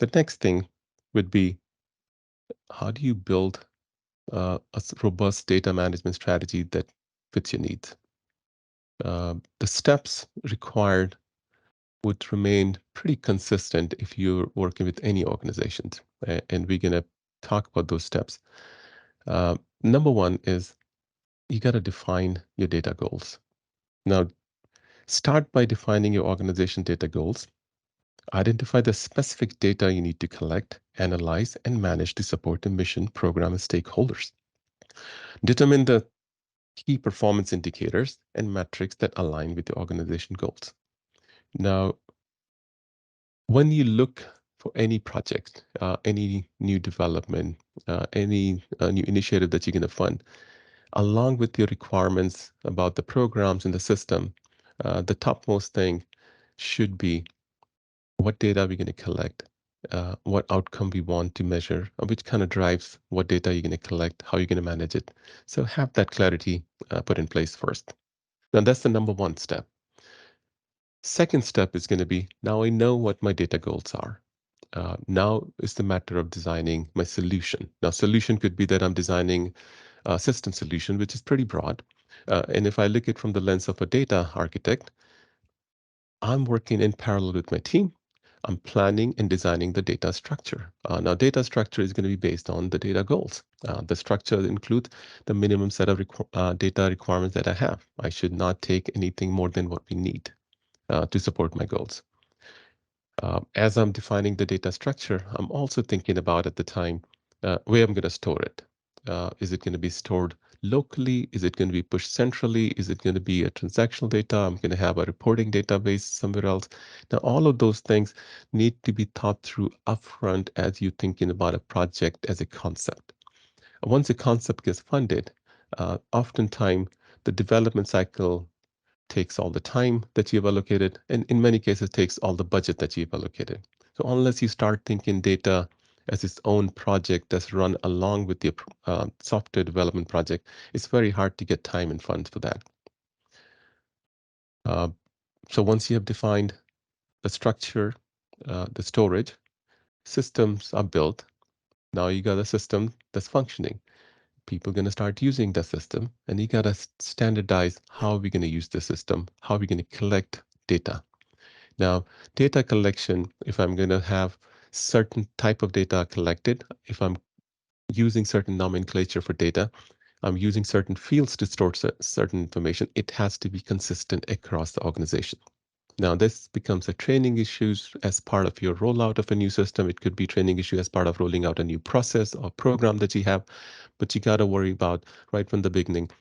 The next thing would be, how do you build robust data management strategy that fits your needs? The steps required would remain pretty consistent if you're working with any organizations. And we're going to talk about those steps. Number one is you got to define your data goals. Now, start by defining your organization data goals. Identify the specific data you need to collect, analyze, and manage to support the mission, program, and stakeholders. Determine the key performance indicators and metrics that align with the organization goals. Now, when you look for any project, any new development, any new initiative that you're going to fund, along with your requirements about the programs in the system, the topmost thing should be what data we're going to collect, what outcome we want to measure, which kind of drives what data you're going to collect, how you're going to manage it. So have that clarity put in place first. Now that's the number one step. Second step is going to be, now I know what my data goals are. Now it's the matter of designing my solution. Now, solution could be that I'm designing a system solution, which is pretty broad. And if I look at it from the lens of a data architect, I'm working in parallel with my team. I'm planning and designing the data structure. Now, data structure is going to be based on the data goals. The structure includes the minimum set of data requirements that I have. I should not take anything more than what we need to support my goals. As I'm defining the data structure, I'm also thinking about at the time where I'm going to store it. Is it going to be stored locally? Is it going to be pushed centrally? Is it going to be a transactional data? I'm going to have a reporting database somewhere else. Now, all of those things need to be thought through upfront as you're thinking about a project as a concept. Once a concept gets funded, oftentimes the development cycle takes all the time that you've allocated, and in many cases takes all the budget that you've allocated. So unless you start thinking data as its own project that's run along with your software development project, it's very hard to get time and funds for that. So once you have defined the structure, the storage, systems are built. Now you got a system that's functioning. People are going to start using the system, and you got to standardize how we're going to use the system, how we're going to collect data. Now, data collection, if I'm going to have certain type of data collected, if I'm using certain nomenclature for data, I'm using certain fields to store certain information, it has to be consistent across the organization. Now, this becomes a training issue as part of your rollout of a new system. It could be training issue as part of rolling out a new process or program that you have, but you got to worry about right from the beginning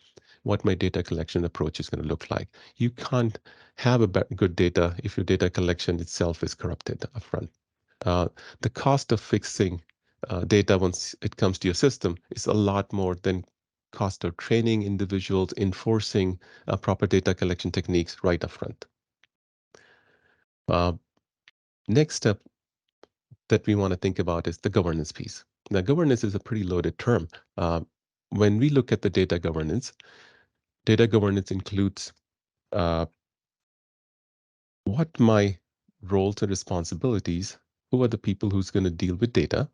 what my data collection approach is going to look like. You can't have a good data if your data collection itself is corrupted upfront. The cost of fixing data once it comes to your system is a lot more than cost of training individuals, enforcing proper data collection techniques right upfront. Next step that we want to think about is the governance piece. Now, governance is a pretty loaded term. When we look at the data governance includes what my roles and responsibilities, who are the people who's going to deal with data,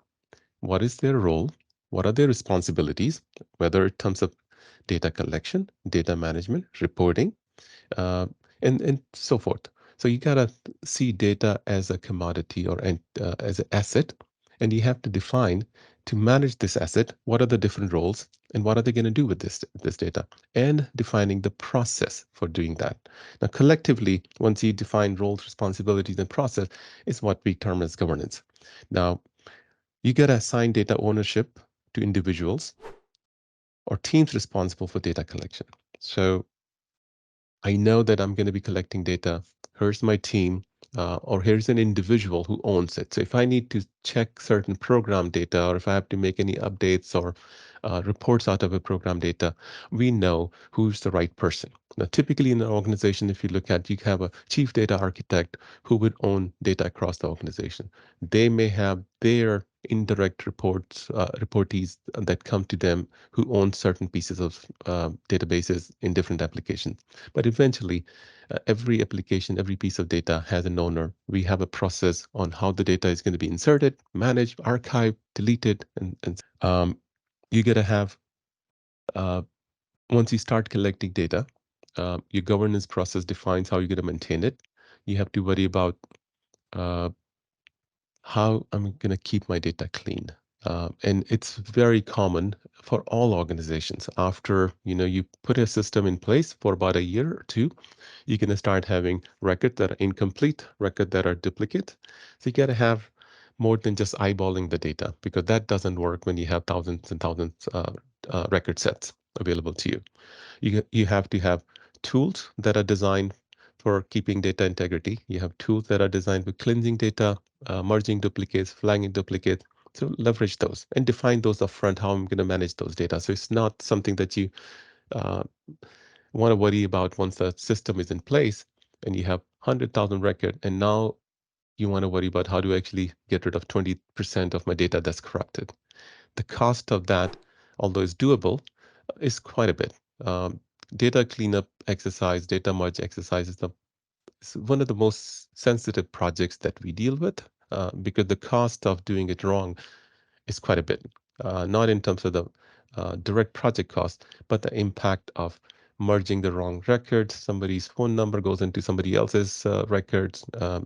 what is their role, what are their responsibilities, whether in terms of data collection, data management, reporting, and so forth. So you got to see data as a commodity or as an asset, and you have to define to manage this asset, what are the different roles and what are they going to do with this data, and defining the process for doing that. Now, collectively, once you define roles, responsibilities, and process, is what we term as governance. Now, you got to assign data ownership to individuals or teams responsible for data collection. So I know that I'm going to be collecting data. Here's my team, or here's an individual who owns it. So if I need to check certain program data, or if I have to make any updates or reports out of a program data, we know who's the right person. Now, typically in an organization, if you look at, you have a chief data architect who would own data across the organization. They may have their indirect reportees that come to them who own certain pieces of databases in different applications. But eventually, every application, every piece of data has an owner. We have a process on how the data is going to be inserted, managed, archived, deleted, and you got to have uh, once you start collecting data, your governance process defines how you're going to maintain it. You have to worry about uh, how I'm going to keep my data clean. And it's very common for all organizations. After you put a system in place for about a year or two, you're going to start having records that are incomplete, records that are duplicate. So you got to have more than just eyeballing the data, because that doesn't work when you have thousands and thousands record sets available to you. You have to have tools that are designed for keeping data integrity. You have tools that are designed for cleansing data, merging duplicates, flagging duplicates. So leverage those and define those upfront, how I'm going to manage those data. So it's not something that you uh, want to worry about once the system is in place and you have 100,000 record, and now you want to worry about how to actually get rid of 20% of my data that's corrupted. The cost of that, although it's doable, is quite a bit. Data cleanup exercise, data merge exercise is one of the most sensitive projects that we deal with, because the cost of doing it wrong is quite a bit. Not in terms of the direct project cost, but the impact of merging the wrong records. Somebody's phone number goes into somebody else's records. A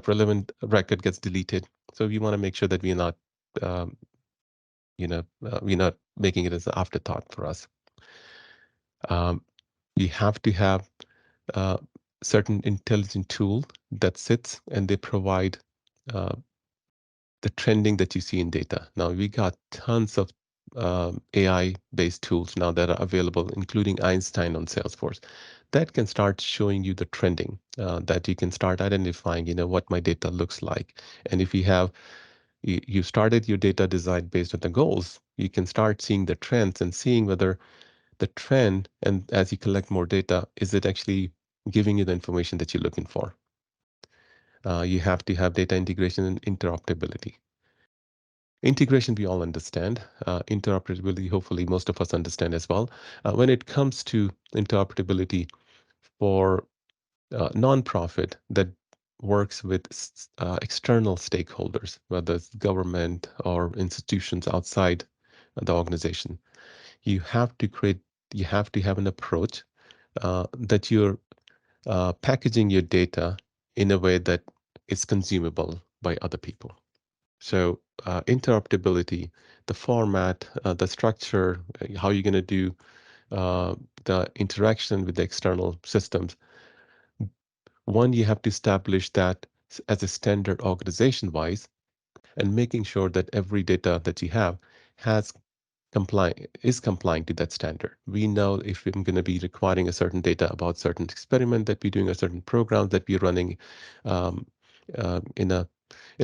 relevant record gets deleted. So we want to make sure that we're not, um, we're not making it as an afterthought for us. We have to have uh, certain intelligent tool that sits and they provide uh, the trending that you see in data. Now we got tons of AI-based tools now that are available, including Einstein on Salesforce, that can start showing you the trending, that you can start identifying, what my data looks like. And if you started your data design based on the goals, you can start seeing the trends and seeing whether the trend, and as you collect more data, is it actually giving you the information that you're looking for? You have to have data integration and interoperability. Integration, we all understand. Interoperability, hopefully, most of us understand as well. When it comes to interoperability for nonprofit that works with external stakeholders, whether it's government or institutions outside the organization, you have to create, you have to have an approach that you're packaging your data in a way that is consumable by other people. So interoperability, the format, the structure, how you're going to do the interaction with the external systems. One, you have to establish that as a standard organization-wise, and making sure that every data that you have has is complying to that standard. We know if I'm going to be requiring a certain data about certain experiment that we're doing, a certain program that we're running um, in a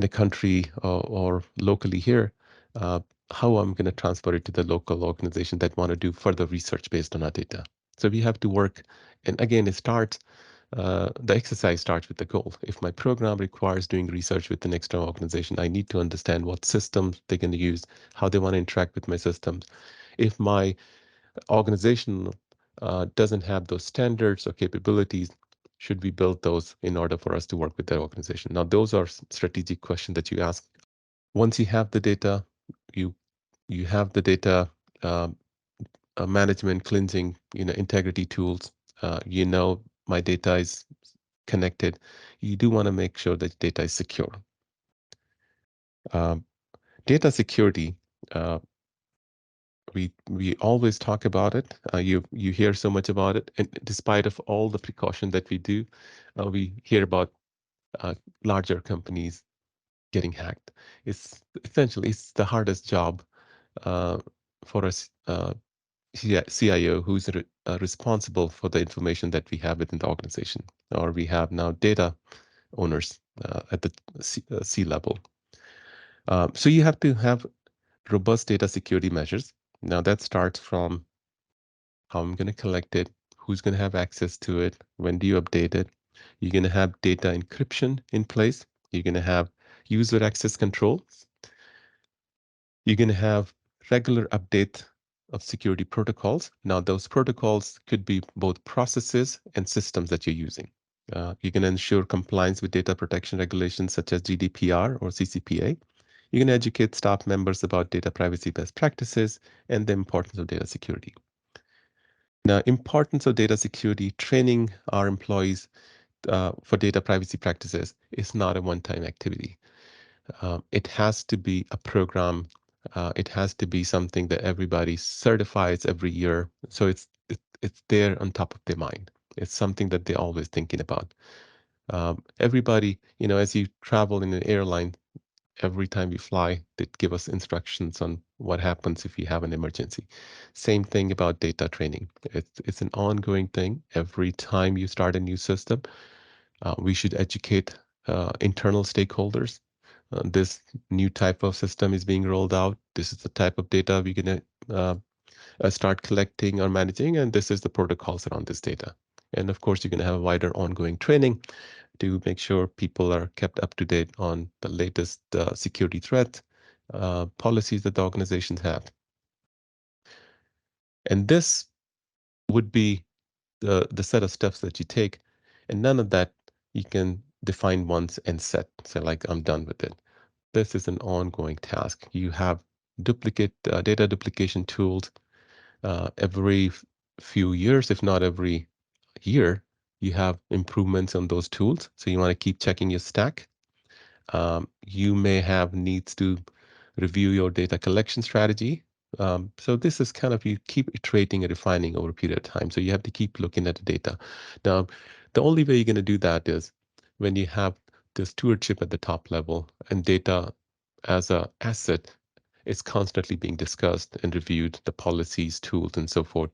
country or locally here, uh, how I'm going to transfer it to the local organization that want to do further research based on our data. So we have to work, and again, the exercise starts with the goal. If my program requires doing research with an external organization, I need to understand what systems they're going to use, how they want to interact with my systems. If my organization doesn't have those standards or capabilities, should we build those in order for us to work with that organization? Now, those are strategic questions that you ask. Once you have the data, you you have the data um, management, cleansing, integrity tools. My data is connected. You do want to make sure that data is secure. Um, Data security, uh, we always talk about it. You hear so much about it, and despite of all the precaution that we do, we hear about uh, larger companies getting hacked. It's the hardest job uh, for us CIO who's responsible for the information that we have within the organization, or we have now data owners at the C level. So you have to have robust data security measures. Now that starts from how I'm going to collect it, who's going to have access to it, when do you update it. You're going to have data encryption in place. You're going to have user access control. You're going to have regular update of security protocols. Now, those protocols could be both processes and systems that you're using. You're going to ensure compliance with data protection regulations such as GDPR or CCPA. You're going to educate staff members about data privacy best practices and the importance of data security. Now, importance of data security, training our employees for data privacy practices is not a one-time activity. It has to be a program. It has to be something that everybody certifies every year. So it's there on top of their mind. It's something that they're always thinking about. Everybody, as you travel in an airline, every time you fly, they give us instructions on what happens if you have an emergency. Same thing about data training. It's an ongoing thing. Every time you start a new system, we should educate internal stakeholders. This new type of system is being rolled out. This is the type of data we're going to start collecting or managing, and this is the protocols around this data. And of course, you're going to have a wider ongoing training to make sure people are kept up to date on the latest security threat policies that the organizations have. And this would be the set of steps that you take, and none of that you can define once and say like, I'm done with it. This is an ongoing task. You have duplicate data duplication tools every few years, if not every year. You have improvements on those tools, so you want to keep checking your stack. You may have needs to review your data collection strategy. So this is kind of, you keep iterating and refining over a period of time. So you have to keep looking at the data. Now, the only way you're going to do that is when you have the stewardship at the top level and data as a asset is constantly being discussed and reviewed, the policies, tools, and so forth.